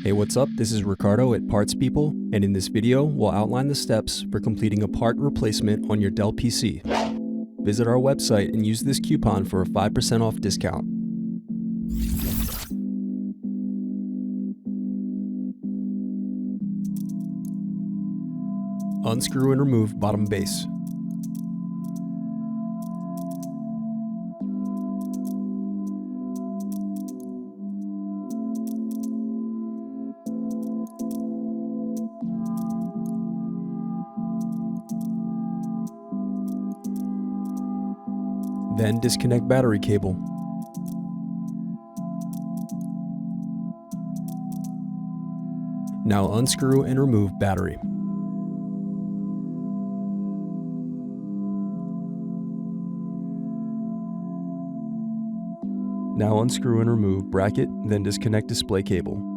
Hey, what's up? This is Ricardo at Parts People, and in this video, we'll outline the steps for completing a part replacement on your Dell PC. Visit our website and use this coupon for a 5% off discount. Unscrew and remove bottom base. Then disconnect battery cable. Now unscrew and remove battery. Now unscrew and remove bracket, then disconnect display cable.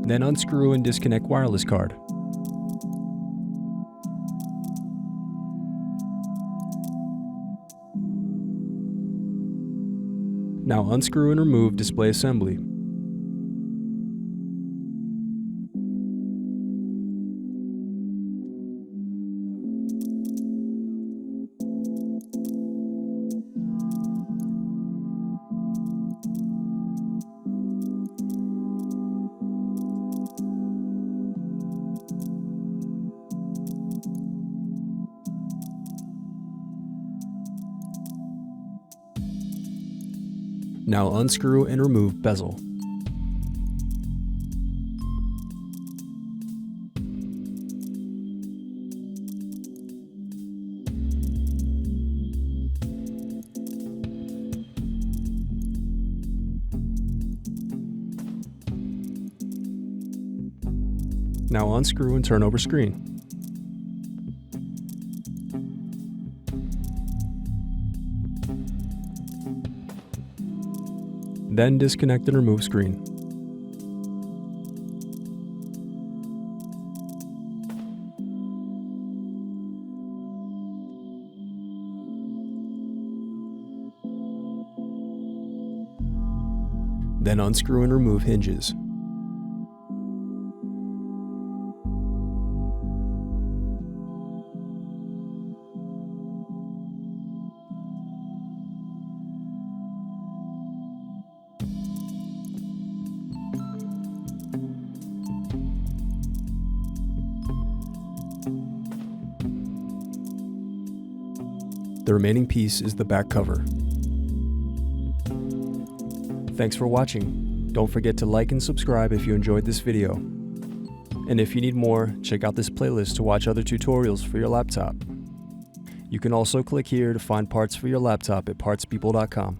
Then unscrew and disconnect wireless card. Now unscrew and remove display assembly. Now unscrew and remove bezel. Now unscrew and turn over screen. Then disconnect and remove screen. Then unscrew and remove hinges. The remaining piece is the back cover. Thanks for watching. Don't forget to like and subscribe if you enjoyed this video. And if you need more, check out this playlist to watch other tutorials for your laptop. You can also click here to find parts for your laptop at partspeople.com.